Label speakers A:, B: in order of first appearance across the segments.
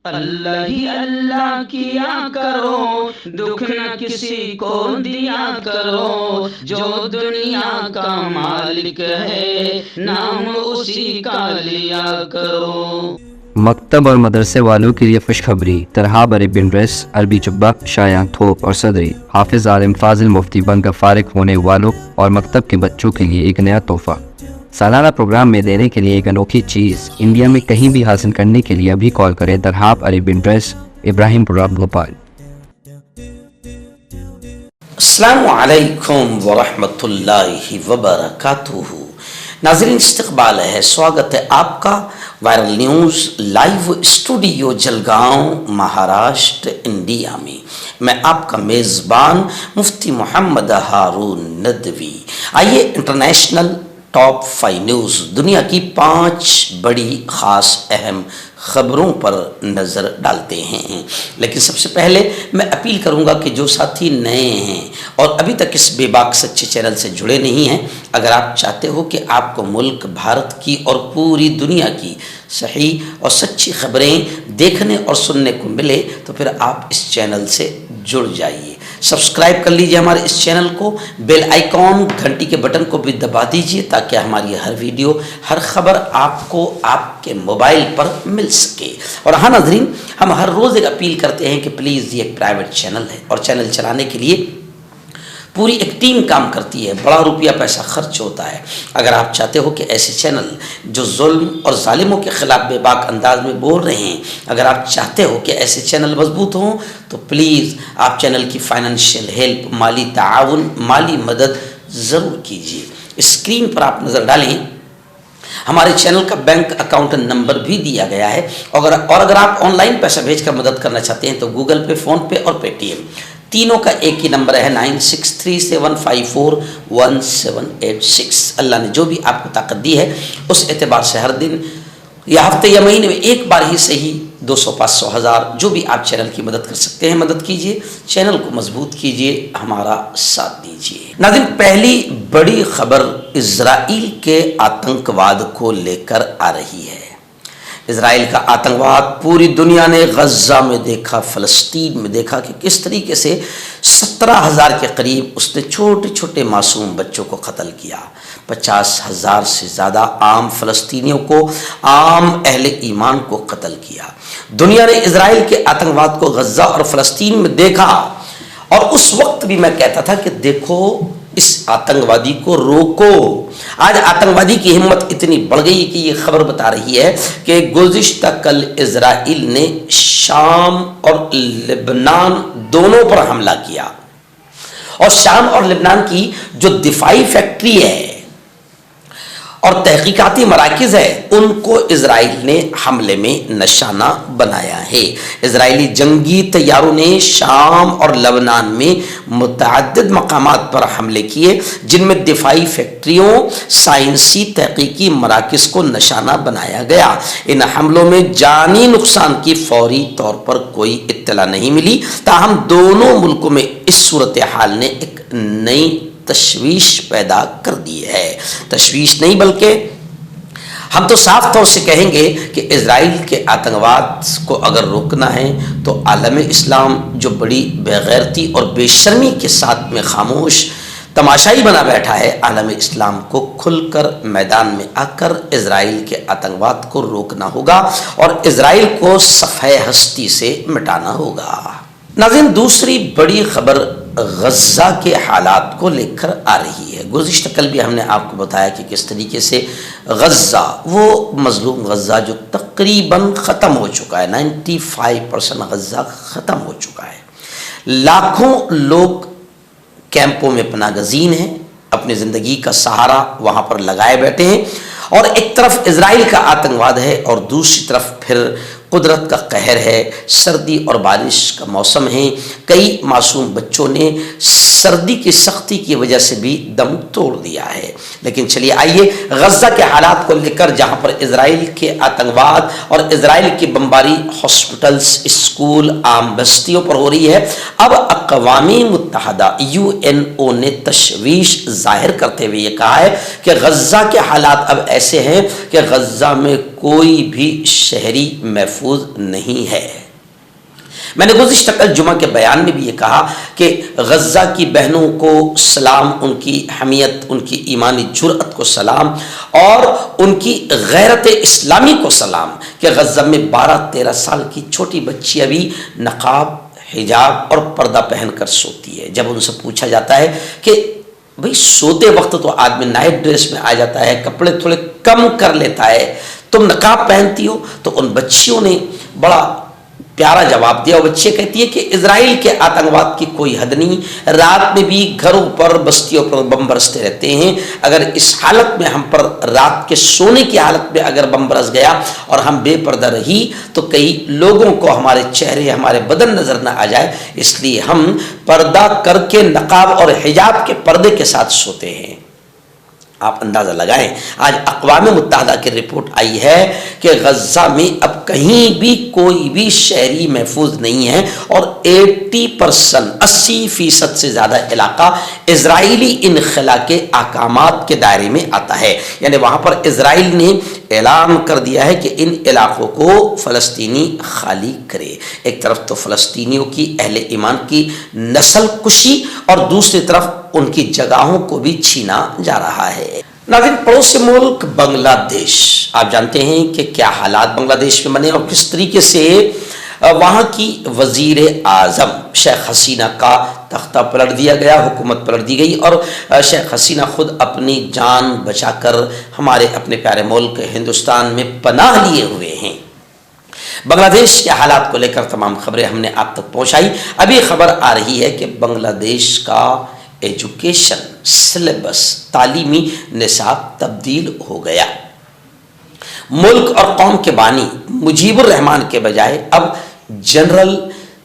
A: اللہ ہی اللہ کیا کرو، دکھ نہ کسی کو دیا کرو، جو دنیا کا مالک ہے نام اسی کا لیا کرو۔
B: مکتب اور مدرسے والوں کے لیے خوشخبری، ترحاب عربی ڈریس، عربی جبہ، شایان تھوپ اور صدری، حافظ عالم فاضل مفتی بن کر فارغ ہونے والوں اور مکتب کے بچوں کے لیے ایک نیا تحفہ۔ سالانہ پروگرام میں دینے کے لیے ایک انوکھی چیز انڈیا میں کہیں بھی حاصل کرنے کے لیے ابھی کال کریں ترحاب عربی ڈریس، ابراہیم پورہ، بھوپال۔
C: السلام علیکم ورحمۃ اللہ وبرکاتہ۔ ناظرین استقبال ہے، سواگت ہے آپ کا viral news live studio Jalgaon Maharashtra India میں۔ میں آپ کا میزبان مفتی محمد ہارون ندوی۔ آئیے انٹرنیشنل ٹاپ 5 نیوز، دنیا کی 5 بڑی خاص اہم خبروں پر نظر ڈالتے ہیں۔ لیکن سب سے پہلے میں اپیل کروں گا کہ جو ساتھی نئے ہیں اور ابھی تک اس بے باک سچے چینل سے جڑے نہیں ہیں، اگر آپ چاہتے ہو کہ آپ کو ملک بھارت کی اور پوری دنیا کی صحیح اور سچی خبریں دیکھنے اور سننے کو ملے تو پھر آپ اس چینل سے جڑ جائیے۔ سبسکرائب کر لیجئے ہمارے اس چینل کو، بیل آئیکن گھنٹی کے بٹن کو بھی دبا دیجئے تاکہ ہماری ہر ویڈیو، ہر خبر آپ کو آپ کے موبائل پر مل سکے۔ اور ہاں ناظرین، ہم ہر روز ایک اپیل کرتے ہیں کہ پلیز یہ ایک پرائیویٹ چینل ہے اور چینل چلانے کے لیے پوری ایک ٹیم کام کرتی ہے، بڑا روپیہ پیسہ خرچ ہوتا ہے۔ اگر آپ چاہتے ہو کہ ایسے چینل جو ظلم اور ظالموں کے خلاف بے باک انداز میں بول رہے ہیں، اگر آپ چاہتے ہو کہ ایسے چینل مضبوط ہوں تو پلیز آپ چینل کی فائنینشیل ہیلپ، مالی تعاون، مالی مدد ضرور کیجیے۔ اسکرین پر آپ نظر ڈالیں، ہمارے چینل کا بینک اکاؤنٹ نمبر بھی دیا گیا ہے، اور اگر آپ آن لائن پیسہ بھیج کر مدد کرنا چاہتے ہیں تو گوگل پے، فون پے اور پے ٹی ایم تینوں کا ایک ہی نمبر ہے 9637541786۔ اللہ نے جو بھی آپ کو طاقت دی ہے اس اعتبار سے ہر دن یا ہفتے یا مہینے میں ایک بار ہی صحیح 200، 500، 1000 جو بھی آپ چینل کی مدد کر سکتے ہیں مدد کیجئے، چینل کو مضبوط کیجئے، ہمارا ساتھ دیجئے۔ ناظرین، پہلی بڑی خبر اسرائیل کے آتنکواد کو لے کر آ رہی ہے۔ اسرائیل کا آتنکواد پوری دنیا نے غزہ میں دیکھا، فلسطین میں دیکھا کہ کس طریقے سے 17,000 کے قریب اس نے چھوٹے چھوٹے معصوم بچوں کو قتل کیا، 50,000 سے زیادہ عام فلسطینیوں کو، عام اہل ایمان کو قتل کیا۔ دنیا نے اسرائیل کے آتنکواد کو غزہ اور فلسطین میں دیکھا، اور اس وقت بھی میں کہتا تھا کہ دیکھو اس آتنکوادی کو روکو۔ آج آتنکوادی کی ہمت اتنی بڑھ گئی کہ یہ خبر بتا رہی ہے کہ گزشتہ کل اسرائیل نے شام اور لبنان دونوں پر حملہ کیا، اور شام اور لبنان کی جو دفاعی فیکٹری ہے اور تحقیقاتی مراکز ہے ان کو اسرائیل نے حملے میں نشانہ بنایا ہے۔ اسرائیلی جنگی طیاروں نے شام اور لبنان میں متعدد مقامات پر حملے کیے جن میں دفاعی فیکٹریوں، سائنسی تحقیقی مراکز کو نشانہ بنایا گیا۔ ان حملوں میں جانی نقصان کی فوری طور پر کوئی اطلاع نہیں ملی، تاہم دونوں ملکوں میں اس صورتحال نے ایک نئی تشویش پیدا کر دی ہے۔ تشویش نہیں بلکہ ہم تو صاف طور سے کہیں گے کہ اسرائیل کے آتنکواد کو اگر روکنا ہے تو عالم اسلام جو بڑی بے غیرتی اور بے شرمی کے ساتھ میں خاموش تماشائی بنا بیٹھا ہے، عالم اسلام کو کھل کر میدان میں آ کر اسرائیل کے آتنکواد کو روکنا ہوگا اور اسرائیل کو صفحہ ہستی سے مٹانا ہوگا۔ ناظرین، دوسری بڑی خبر غزہ کے حالات کو لے کر آ رہی ہے۔ گزشتہ کل بھی ہم نے آپ کو بتایا کہ کس طریقے سے غزہ، وہ مظلوم غزہ جو تقریباً ختم ہو چکا ہے، 95% غزہ ختم ہو چکا ہے، لاکھوں لوگ کیمپوں میں پناہ گزین ہیں، اپنی زندگی کا سہارا وہاں پر لگائے بیٹھے ہیں، اور ایک طرف اسرائیل کا آتنکواد ہے اور دوسری طرف پھر قدرت کا قہر ہے، سردی اور بارش کا موسم ہے۔ کئی معصوم بچوں نے سردی کی سختی کی وجہ سے بھی دم توڑ دیا ہے۔ لیکن چلیے آئیے غزہ کے حالات کو لے کر، جہاں پر اسرائیل کے آتنکواد اور اسرائیل کی بمباری ہاسپٹلز، اسکول، عام بستیوں پر ہو رہی ہے، اب اقوام متحدہ UNO نے تشویش ظاہر کرتے ہوئے یہ کہا ہے کہ غزہ کے حالات اب ایسے ہیں کہ غزہ میں کوئی بھی شہری محفوظ نہیں ہے۔ میں نے گزشتہ کل جمعہ کے بیان میں بھی یہ کہا کہ غزہ کی بہنوں کو سلام، ان کی حمیت، ان کی ایمانی جرأت کو سلام، اور ان کی غیرت اسلامی کو سلام کہ غزہ میں 12-13 سال کی چھوٹی بچی ابھی نقاب، حجاب اور پردہ پہن کر سوتی ہے۔ جب ان سے پوچھا جاتا ہے کہ بھئی سوتے وقت تو آدمی نائٹ ڈریس میں آ جاتا ہے، کپڑے تھوڑے کم کر لیتا ہے، تم نقاب پہنتی ہو، تو ان بچیوں نے بڑا پیارا جواب دیا۔ وہ بچے کہتی ہے کہ اسرائیل کے آتنکواد کی کوئی حد نہیں، رات میں بھی گھروں پر، بستیوں پر بم برستے رہتے ہیں، اگر اس حالت میں ہم پر رات کے سونے کی حالت میں اگر بم برس گیا اور ہم بے پردہ رہی تو کئی لوگوں کو ہمارے چہرے، ہمارے بدن نظر نہ آ جائے، اس لیے ہم پردہ کر کے نقاب اور حجاب کے پردے کے ساتھ سوتے ہیں۔ آپ اندازہ لگائیں، آج اقوام متحدہ کی رپورٹ آئی ہے کہ غزہ میں اب کہیں بھی کوئی بھی شہری محفوظ نہیں ہے اور 80% سے زیادہ علاقہ اسرائیلی انخلا کے احکامات کے دائرے میں آتا ہے۔ یعنی وہاں پر اسرائیل نے اعلان کر دیا ہے کہ ان علاقوں کو فلسطینی خالی کرے۔ ایک طرف تو فلسطینیوں کی اہل ایمان کی نسل کشی اور دوسری طرف ان کی جگہوں کو بھی چھینا جا رہا ہے۔ ناظرین، پڑوسی ملک بنگلہ دیش، آپ جانتے ہیں کہ کیا حالات بنگلہ دیش میں بنے اور کس طریقے سے وہاں کی وزیر اعظم شیخ حسینہ کا تختہ پلٹ دیا گیا، حکومت پلٹ دی گئی، اور شیخ حسینہ خود اپنی جان بچا کر ہمارے اپنے پیارے ملک ہندوستان میں پناہ لیے ہوئے ہیں۔ بنگلہ دیش کے حالات کو لے کر تمام خبریں ہم نے آپ تک پہنچائی۔ ابھی خبر آ رہی ہے کہ بنگلہ دیش کا ایجوکیشن سلیبس، تعلیمی نصاب تبدیل ہو گیا۔ ملک اور قوم کے بانی مجیب الرحمان کے بجائے اب جنرل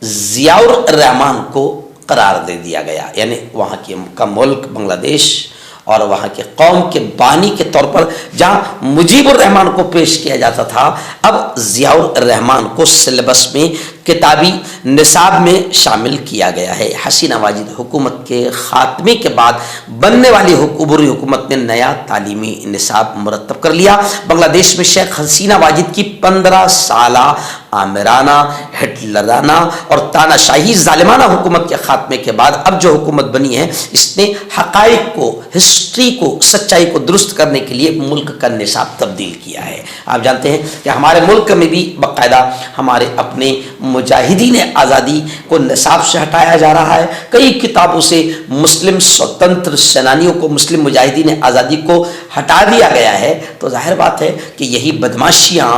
C: ضیاء الرحمان کو قرار دے دیا گیا، یعنی وہاں کا ملک بنگلہ دیش اور وہاں کے قوم کے بانی کے طور پر جہاں مجیب الرحمان کو پیش کیا جاتا تھا، اب ضیاء الرحمان کو سلیبس میں، کتابی نصاب میں شامل کیا گیا ہے۔ حسینہ واجد حکومت کے خاتمے کے بعد بننے والی عبوری حکومت نے نیا تعلیمی نصاب مرتب کر لیا۔ بنگلہ دیش میں شیخ حسینہ واجد کی 15 سالہ آمرانہ، ہٹلرانہ اور تاناشاہی ظالمانہ حکومت کے خاتمے کے بعد اب جو حکومت بنی ہے، اس نے حقائق کو، ہسٹری کو، سچائی کو درست کرنے کے لیے ملک کا نصاب تبدیل کیا ہے۔ آپ جانتے ہیں کہ ہمارے ملک میں بھی باقاعدہ ہمارے اپنے مجاہدین آزادی کو نصاب سے ہٹایا جا رہا ہے۔ کئی کتابوں سے مسلم سوتنتر سینانیوں کو، مسلم مجاہدین آزادی کو ہٹا دیا گیا ہے، تو ظاہر بات ہے کہ یہی بدماشیاں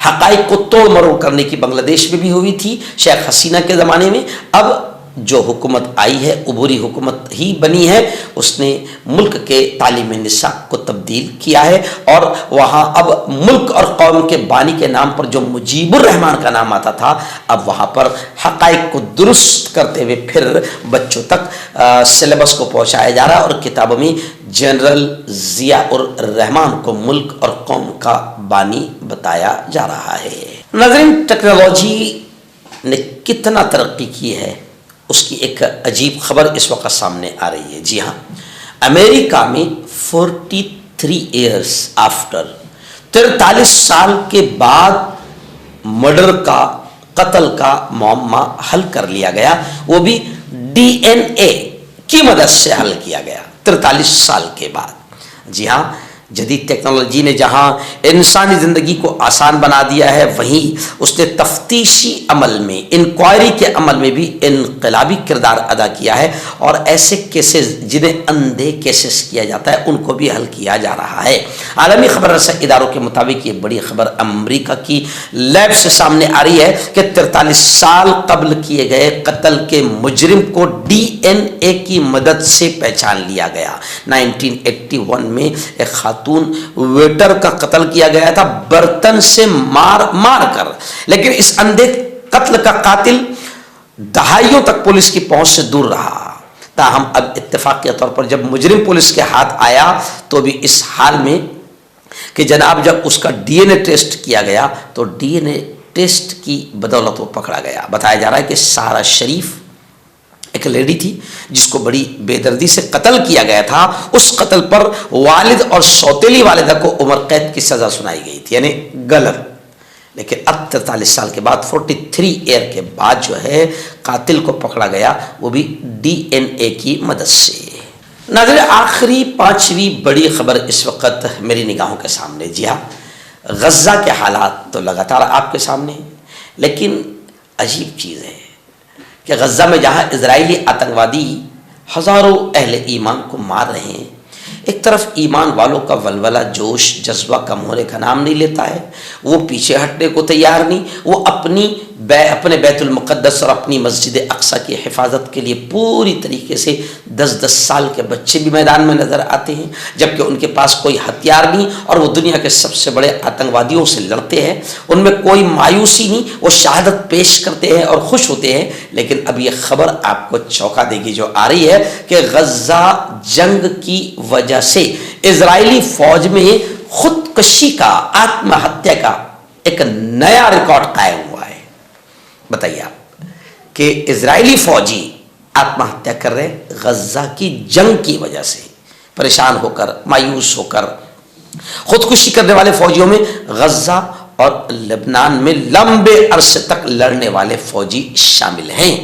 C: حقائق کو توڑ مروڑ کرنے کی بنگلہ دیش میں بھی ہوئی تھی شیخ حسینہ کے زمانے میں۔ اب جو حکومت آئی ہے، عبوری حکومت ہی بنی ہے، اس نے ملک کے تعلیمی نصاب کو تبدیل کیا ہے، اور وہاں اب ملک اور قوم کے بانی کے نام پر جو مجیب الرحمان کا نام آتا تھا، اب وہاں پر حقائق کو درست کرتے ہوئے پھر بچوں تک سلیبس کو پہنچایا جا رہا ہے، اور کتابوں میں جنرل ضیاء الرحمان کو ملک اور قوم کا بانی بتایا جا رہا ہے۔ ناظرین، ٹیکنالوجی نے کتنا ترقی کی ہے، اس کی ایک عجیب خبر اس وقت سامنے آ رہی ہے۔ جی ہاں، امریکہ میں 43 ایئرس آفٹر، 43 سال کے بعد مرڈر کا، قتل کا معمہ حل کر لیا گیا، وہ بھی DNA کی مدد سے حل کیا گیا 43 سال کے بعد۔ جی ہاں، جدید ٹیکنالوجی نے جہاں انسانی زندگی کو آسان بنا دیا ہے، وہیں اس نے تفتیشی عمل میں، انکوائری کے عمل میں بھی انقلابی کردار ادا کیا ہے، اور ایسے کیسز جنہیں اندھے کیسز کیا جاتا ہے، ان کو بھی حل کیا جا رہا ہے۔ عالمی خبر رساں اداروں کے مطابق یہ بڑی خبر امریکہ کی لیب سے سامنے آ رہی ہے کہ 43 سال قبل کیے گئے قتل کے مجرم کو DNA کی مدد سے پہچان لیا گیا۔ 1981 میں ایک خاتون ویٹر کا قتل کیا گیا تھا برتن سے مار کر، لیکن اس اندھے قتل کا قاتل دہائیوں تک پولیس کی پہنچ سے دور رہا۔ تاہم اب اتفاقی طور پر جب مجرم پولیس کے ہاتھ آیا تو بھی اس حال میں کہ جناب جب اس کا DNA ٹیسٹ کیا گیا تو DNA ٹیسٹ کی بدولت وہ پکڑا گیا۔ بتایا جا رہا ہے کہ سارہ شریف ایک لیڈی تھی جس کو بڑی بے دردی سے قتل کیا گیا تھا، اس قتل پر والد اور سوتیلی والدہ کو عمر قید کی سزا سنائی گئی تھی، یعنی غلط لیکن اب 43 سال کے بعد 43 ایئر کے بعد جو ہے قاتل کو پکڑا گیا، وہ بھی DNA کی مدد سے۔ ناظرین، آخری 5ویں بڑی خبر اس وقت میری نگاہوں کے سامنے۔ جی ہاں، غزہ کے حالات تو لگاتار آپ کے سامنے ہیں، لیکن عجیب چیز ہے کہ غزہ میں جہاں اسرائیلی آتنکوادی ہزاروں اہل ایمان کو مار رہے ہیں، ایک طرف ایمان والوں کا ولولہ، جوش، جذبہ کم ہونے کا نام نہیں لیتا ہے، وہ پیچھے ہٹنے کو تیار نہیں، وہ اپنے بیت المقدس اور اپنی مسجد اقصی کی حفاظت کے لیے پوری طریقے سے 10 سال کے بچے بھی میدان میں نظر آتے ہیں، جبکہ ان کے پاس کوئی ہتھیار نہیں اور وہ دنیا کے سب سے بڑے آتنکوادیوں سے لڑتے ہیں، ان میں کوئی مایوسی نہیں، وہ شہادت پیش کرتے ہیں اور خوش ہوتے ہیں۔ لیکن اب یہ خبر آپ کو چونکا دے گی جو آ رہی ہے کہ غزہ جنگ کی وجہ سے اسرائیلی فوج میں خودکشی کا، آتم ہتیا کا ایک نیا ریکارڈ قائم ہوا ہے۔ بتائیے آپ کہ اسرائیلی فوجی آتم ہتیا کر رہے ہیں غزہ کی جنگ کی وجہ سے، پریشان ہو کر، مایوس ہو کر۔ خودکشی کرنے والے فوجیوں میں غزہ اور لبنان میں لمبے عرصے تک لڑنے والے فوجی شامل ہیں۔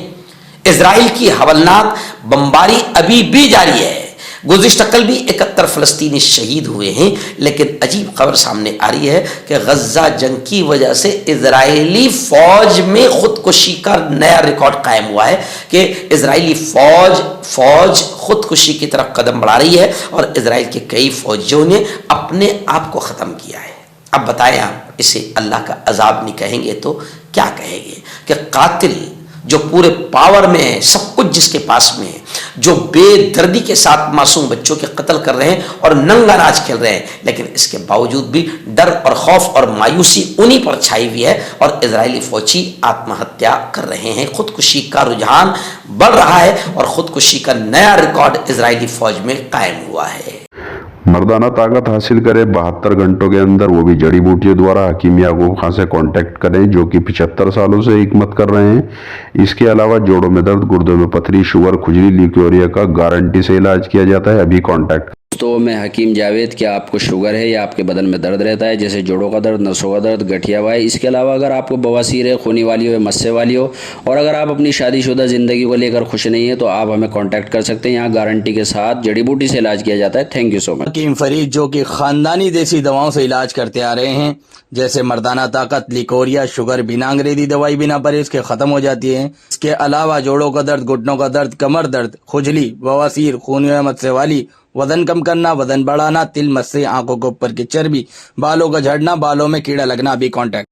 C: اسرائیل کی ہولناک بمباری ابھی بھی جاری ہے۔ گزشتہ کل بھی 71 فلسطینی شہید ہوئے ہیں، لیکن عجیب خبر سامنے آ رہی ہے کہ غزہ جنگ کی وجہ سے اسرائیلی فوج میں خودکشی کا نیا ریکارڈ قائم ہوا ہے کہ اسرائیلی فوج خودکشی کی طرف قدم بڑھا رہی ہے اور اسرائیل کے کئی فوجیوں نے اپنے آپ کو ختم کیا ہے۔ اب بتائیں آپ اسے اللہ کا عذاب نہیں کہیں گے تو کیا کہیں گے؟ کہ قاتل جو پورے پاور میں ہے، سب کچھ جس کے پاس میں ہے، جو بے دردی کے ساتھ معصوم بچوں کے قتل کر رہے ہیں اور ننگا ناچ کھیل رہے ہیں، لیکن اس کے باوجود بھی ڈر اور خوف اور مایوسی انہی پر چھائی ہوئی ہے اور اسرائیلی فوجی آتم ہتیا کر رہے ہیں۔ خودکشی کا رجحان بڑھ رہا ہے اور خودکشی کا نیا ریکارڈ اسرائیلی فوج میں قائم ہوا ہے۔
D: مردانہ طاقت حاصل کرے 72 گھنٹوں کے اندر، وہ بھی جڑی بوٹیوں دوارا۔ حکیم یعقوب خان سے کانٹیکٹ کریں جو کہ 75 سالوں سے حکمت کر رہے ہیں۔ اس کے علاوہ جوڑوں میں درد، گردوں میں پتھری، شوگر، کھجلی، لیکوریا کا گارنٹی سے علاج کیا جاتا ہے۔ ابھی کانٹیکٹ۔
E: تو میں حکیم جاوید، کیا آپ کو شوگر ہے یا آپ کے بدن میں درد رہتا ہے جیسے جوڑوں کا درد، نسوں کا درد، گٹھیا وائے؟ اس کے علاوہ اگر آپ کو بواسیر ہے، خونی والی ہو، مسے والی ہو، اور اگر آپ اپنی شادی شدہ زندگی کو لے کر خوش نہیں ہیں تو آپ ہمیں کانٹیکٹ کر سکتے ہیں۔ یہاں گارنٹی کے ساتھ جڑی بوٹی سے علاج کیا جاتا ہے۔ تھینک یو سو مچ۔
F: حکیم فرید جو کہ خاندانی دیسی دواؤں سے علاج کرتے آ رہے ہیں، جیسے مردانہ طاقت، لیکوریا، شوگر بنا انگریزی دوائی بنا پرہیز کے ختم ہو جاتی ہے۔ اس کے علاوہ جوڑوں کا درد، گھٹنوں کا درد، کمر درد، کھجلی، بواسیر، خونی مسے والی، وزن کم کرنا، وزن بڑھانا، تل مسے، آنکھوں کے اوپر کی چربی، بالوں کا جھڑنا، بالوں میں کیڑا لگنا، بھی کانٹیکٹ